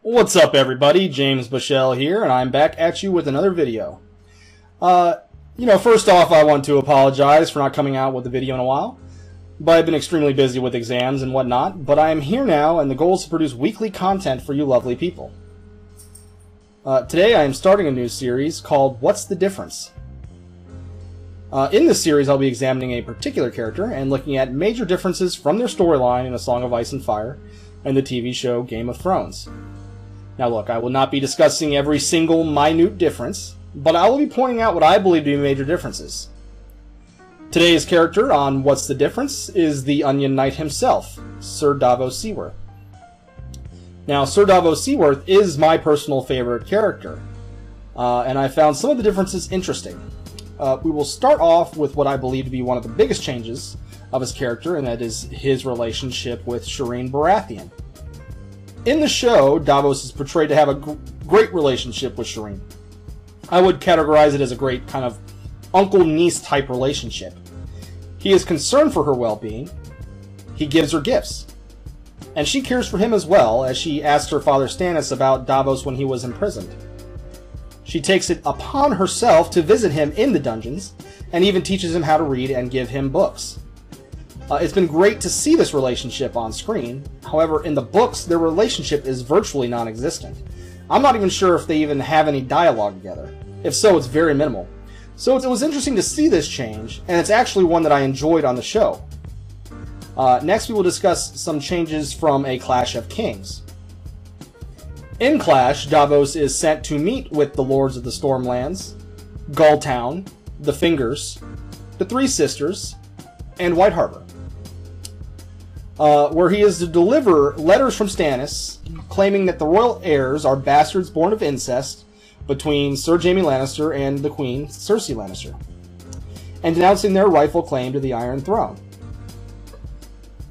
What's up, everybody? James Bushell here, and I'm back at you with another video. First off, I want to apologize for not coming out with a video in a while, but I've been extremely busy with exams and whatnot, but I am here now, and the goal is to produce weekly content for you lovely people. Today I am starting a new series called What's the Difference? In this series, I'll be examining a particular character and looking at major differences from their storyline in A Song of Ice and Fire and the TV show Game of Thrones. Now look, I will not be discussing every single minute difference, but I will be pointing out what I believe to be major differences. Today's character on What's the Difference is the Onion Knight himself, Sir Davos Seaworth. Now, Sir Davos Seaworth is my personal favorite character, and I found some of the differences interesting. We will start off with what I believe to be one of the biggest changes of his character, and that is his relationship with Shireen Baratheon. In the show, Davos is portrayed to have a great relationship with Shireen. I would categorize it as a great kind of uncle-niece type relationship. He is concerned for her well-being, he gives her gifts, and she cares for him as well, as she asks her father Stannis about Davos when he was imprisoned. She takes it upon herself to visit him in the dungeons, and even teaches him how to read and give him books. It's been great to see this relationship on screen. However, in the books, their relationship is virtually non-existent. I'm not even sure if they even have any dialogue together. If so, it's very minimal. So it was interesting to see this change, and it's actually one that I enjoyed on the show. Next, we will discuss some changes from A Clash of Kings. In Clash, Davos is sent to meet with the Lords of the Stormlands, Gulltown, the Fingers, the Three Sisters, and White Harbor, where he is to deliver letters from Stannis claiming that the royal heirs are bastards born of incest between Sir Jaime Lannister and the Queen Cersei Lannister, and denouncing their rightful claim to the Iron Throne.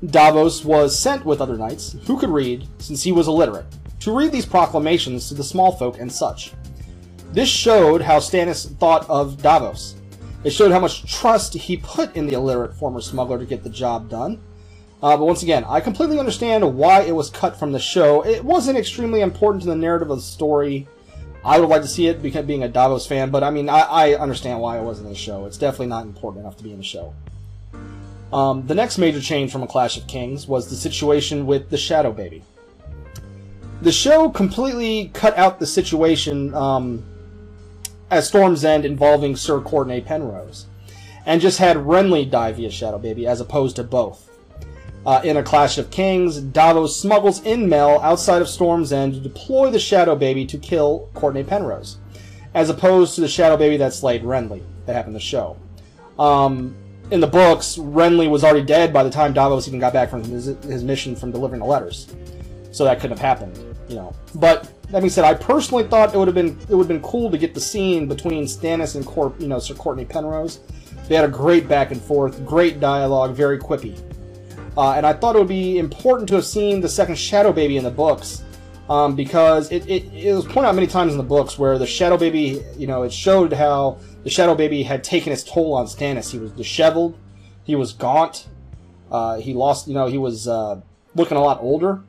Davos was sent with other knights, who could read, since he was illiterate, to read these proclamations to the small folk and such. This showed how Stannis thought of Davos. It showed how much trust he put in the illiterate former smuggler to get the job done. But once again, I completely understand why it was cut from the show. It wasn't extremely important to the narrative of the story. I would like to see it being a Davos fan, but I mean, I understand why it wasn't in the show. It's definitely not important enough to be in the show. The next major change from A Clash of Kings was the situation with the Shadow Baby. The show completely cut out the situation at Storm's End involving Sir Courtenay Penrose, and just had Renly die via Shadow Baby, as opposed to both. In A Clash of Kings, Davos smuggles in Mel outside of Storm's End to deploy the Shadow Baby to kill Courtenay Penrose, as opposed to the Shadow Baby that slayed Renly, that happened in the show. In the books, Renly was already dead by the time Davos even got back from his mission from delivering the letters, so that couldn't have happened, you know. But that being said, I personally thought it would have been cool to get the scene between Stannis and Sir Courtenay Penrose. They had a great back and forth, great dialogue, very quippy. And I thought it would be important to have seen the second Shadow Baby in the books, because it was pointed out many times in the books where the Shadow Baby, it showed how the Shadow Baby had taken its toll on Stannis. He was disheveled, he was gaunt, he lost, he was looking a lot older.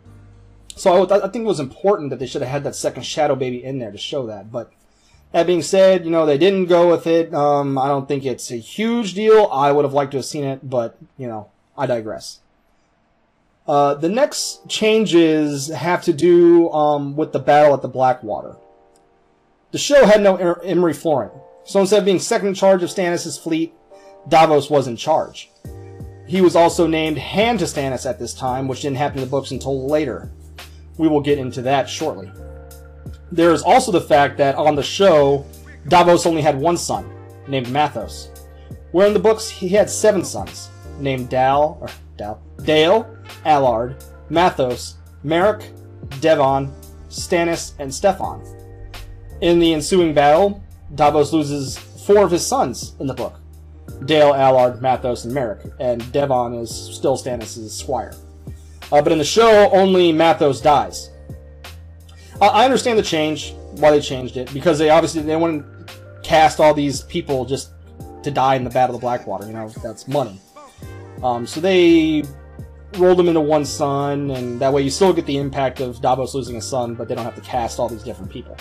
So I think it was important that they should have had that second Shadow Baby in there to show that. But that being said, they didn't go with it. I don't think it's a huge deal. I would have liked to have seen it, but, I digress. The next changes have to do with the battle at the Blackwater. The show had no Imry Florent, so instead of being second in charge of Stannis' fleet, Davos was in charge. He was also named Hand to Stannis at this time, which didn't happen in the books until later. We will get into that shortly. There is also the fact that on the show, Davos only had one son, named Mathos, where in the books he had 7 sons, named Dale, Allard, Mathos, Merrick, Devon, Stannis, and Stefan. In the ensuing battle, Davos loses 4 of his sons in the book: Dale, Allard, Mathos, and Merrick, and Devon is still Stannis' squire. But in the show, only Mathos dies. I understand the change, why they changed it, because they wouldn't cast all these people just to die in the Battle of the Blackwater. That's money. So they rolled them into one son, and that way you still get the impact of Davos losing a son, but they don't have to cast all these different people.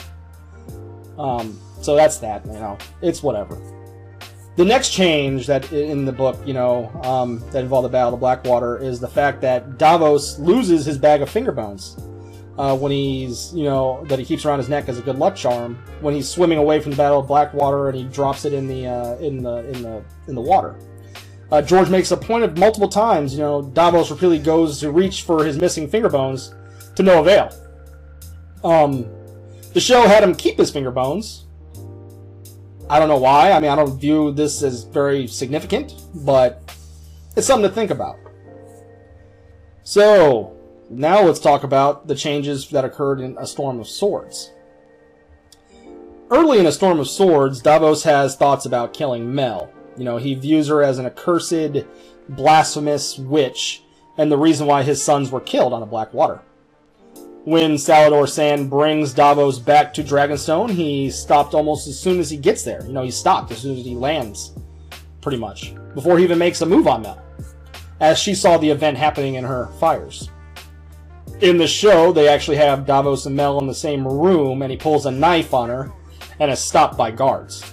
So that's that, you know, it's whatever. The next change that in the book, you know, that involved the Battle of Blackwater is the fact that Davos loses his bag of finger bones when he's, you know, that he keeps around his neck as a good luck charm when he's swimming away from the Battle of Blackwater and he drops it in the water. George makes a point of multiple times, you know, Davos repeatedly goes to reach for his missing finger bones to no avail. The show had him keep his finger bones. I don't know why. I mean, I don't view this as very significant, but it's something to think about. So, now let's talk about the changes that occurred in A Storm of Swords. Early in A Storm of Swords, Davos has thoughts about killing Mel. You know, he views her as an accursed, blasphemous witch, and the reason why his sons were killed on the Blackwater. When Salladhor Saan brings Davos back to Dragonstone, he stopped almost as soon as he gets there. You know, he stopped as soon as he lands, pretty much, before he even makes a move on Mel, as she saw the event happening in her fires. In the show, they actually have Davos and Mel in the same room, and he pulls a knife on her, and is stopped by guards.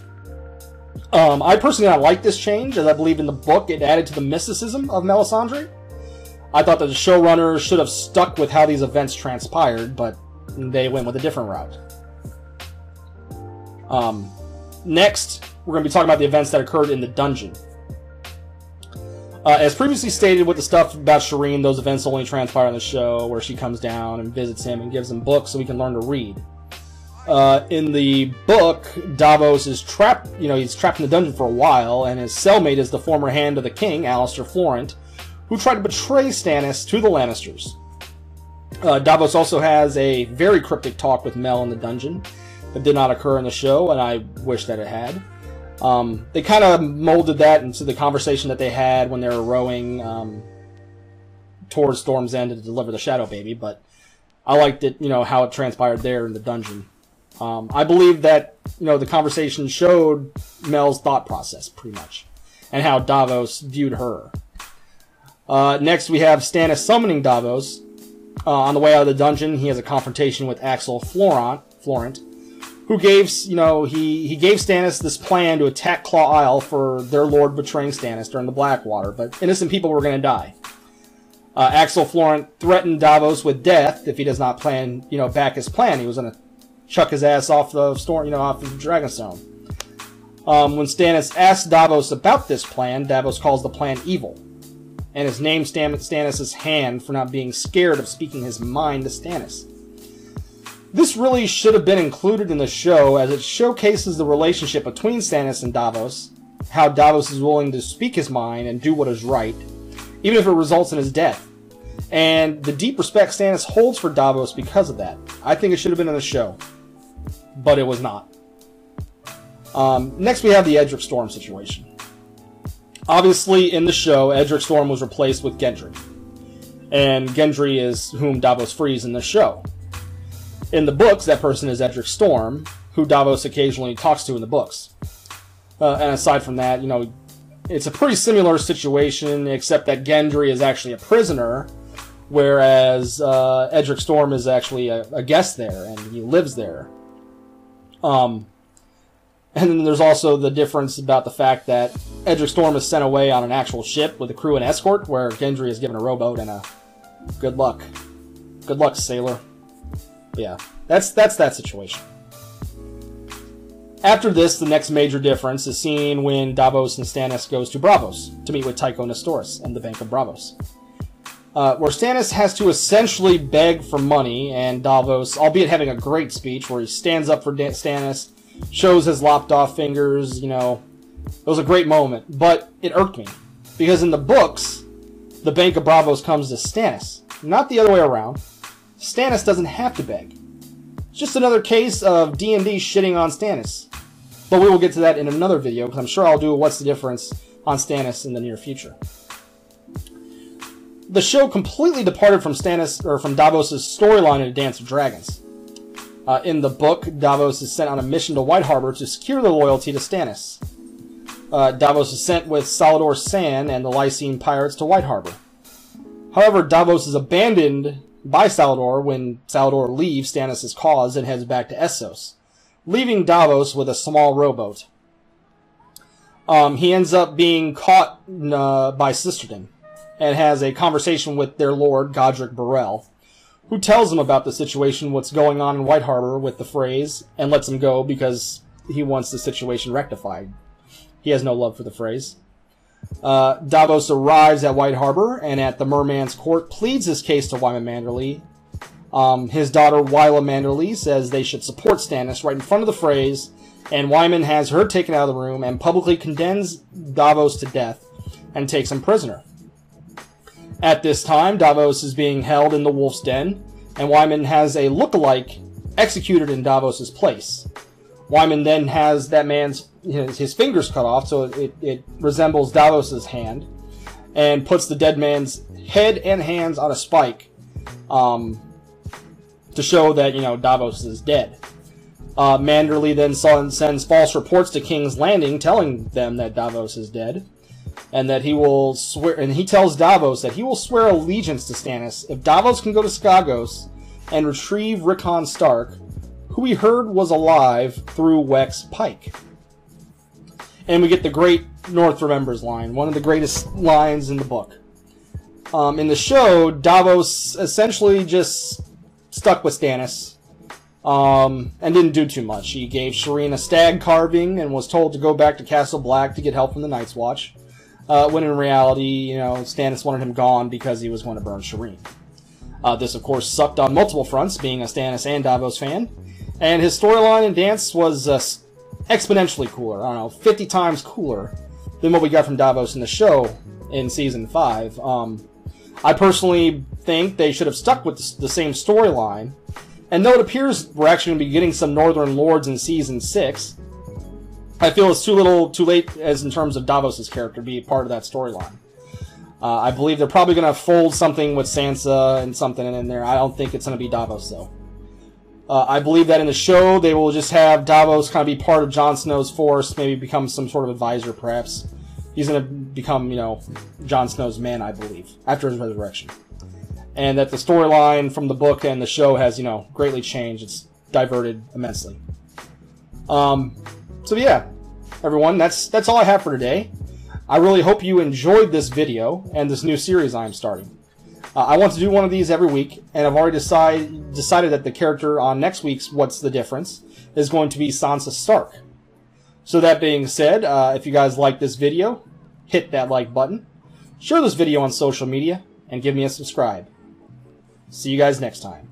I personally don't like this change, as I believe in the book it added to the mysticism of Melisandre. I thought that the showrunners should have stuck with how these events transpired, but they went with a different route. Next, we're going to be talking about the events that occurred in the dungeon. As previously stated with the stuff about Shireen, those events only transpire on the show, where she comes down and visits him and gives him books so he can learn to read. In the book, Davos is trapped, you know, he's trapped in the dungeon for a while, and his cellmate is the former hand of the king, Alliser Florent, who tried to betray Stannis to the Lannisters. Davos also has a very cryptic talk with Mel in the dungeon that did not occur in the show, and I wish that it had. They kind of molded that into the conversation that they had when they were rowing towards Storm's End to deliver the Shadow Baby, but I liked it, you know, how it transpired there in the dungeon. I believe that, you know, the conversation showed Mel's thought process, pretty much, and how Davos viewed her. Next, we have Stannis summoning Davos. On the way out of the dungeon, he has a confrontation with Axel Florent, who gave, you know, he gave Stannis this plan to attack Claw Isle for their lord betraying Stannis during the Blackwater, but innocent people were going to die. Axel Florent threatened Davos with death if he does not plan, you know, back his plan. He was going to chuck his ass off the storm, you know, off of Dragonstone. When Stannis asks Davos about this plan, Davos calls the plan evil, and has named Stannis' hand for not being scared of speaking his mind to Stannis. This really should have been included in the show, as it showcases the relationship between Stannis and Davos, how Davos is willing to speak his mind and do what is right, even if it results in his death, and the deep respect Stannis holds for Davos because of that. I think it should have been in the show, but it was not. Next we have the Edric Storm situation. Obviously, in the show, Edric Storm was replaced with Gendry. And Gendry is whom Davos frees in the show. In the books, that person is Edric Storm, who Davos occasionally talks to in the books. And aside from that, you know, it's a pretty similar situation, except that Gendry is actually a prisoner, whereas Edric Storm is actually a guest there, and he lives there. And then there's also the difference about the fact that Edric Storm is sent away on an actual ship with a crew and escort, where Gendry is given a rowboat and a good luck. Good luck, sailor. Yeah, that's that situation. After this, the next major difference is seen when Davos and Stannis goes to Braavos to meet with Tycho Nestoris and the Bank of Braavos. Where Stannis has to essentially beg for money, and Davos, albeit having a great speech where he stands up for Stannis, shows his lopped off fingers, you know, it was a great moment, but it irked me, because in the books, the Bank of Braavos comes to Stannis, not the other way around. Stannis doesn't have to beg. It's just another case of D&D shitting on Stannis. But we will get to that in another video, because I'm sure I'll do a What's the Difference on Stannis in the near future. The show completely departed from Stannis, or from Davos' storyline in A Dance of Dragons. In the book, Davos is sent on a mission to White Harbor to secure the loyalty to Stannis. Davos is sent with Salladhor Saan and the Lysene pirates to White Harbor. However, Davos is abandoned by Salladhor when Salladhor leaves Stannis' cause and heads back to Essos, leaving Davos with a small rowboat. He ends up being caught by Sisterton and has a conversation with their lord, Godric Burrell, who tells him about the situation, what's going on in White Harbor with the Freys, and lets him go because he wants the situation rectified. He has no love for the Freys. Davos arrives at White Harbor and at the Merman's court pleads his case to Wyman Manderly. His daughter, Wyla Manderly, says they should support Stannis right in front of the Freys, and Wyman has her taken out of the room and publicly condemns Davos to death and takes him prisoner. At this time, Davos is being held in the Wolf's Den, and Wyman has a look-alike executed in Davos' place. Wyman then has that man's his fingers cut off, so it resembles Davos' hand, and puts the dead man's head and hands on a spike to show that, Davos is dead. Manderly then sends false reports to King's Landing telling them that Davos is dead, and that he will swear, and he tells Davos that he will swear allegiance to Stannis if Davos can go to Skagos and retrieve Rickon Stark, who he heard was alive through Wex Pike. And we get the great North Remembers line, one of the greatest lines in the book. In the show, Davos essentially just stuck with Stannis, and didn't do too much. He gave Shireen a stag carving and was told to go back to Castle Black to get help from the Night's Watch, when in reality, Stannis wanted him gone because he was going to burn Shireen. This, of course, sucked on multiple fronts, being a Stannis and Davos fan, and his storyline and dance was exponentially cooler, 50 times cooler than what we got from Davos in the show in Season 5. I personally think they should have stuck with the same storyline, and though it appears we're actually going to be getting some Northern Lords in Season 6, I feel it's too late as in terms of Davos' character to be part of that storyline. I believe they're probably going to fold something with Sansa and something in there. I don't think it's going to be Davos, though. I believe that in the show, they will just have Davos kind of be part of Jon Snow's force, maybe become some sort of advisor, perhaps. He's going to become, Jon Snow's man, I believe, after his resurrection. And that the storyline from the book and the show has, greatly changed. It's diverted immensely. So yeah, everyone, that's all I have for today. I really hope you enjoyed this video and this new series I'm starting. I want to do one of these every week, and I've already decided that the character on next week's What's the Difference is going to be Sansa Stark. So that being said, if you guys like this video, hit that like button, share this video on social media, and give me a subscribe. See you guys next time.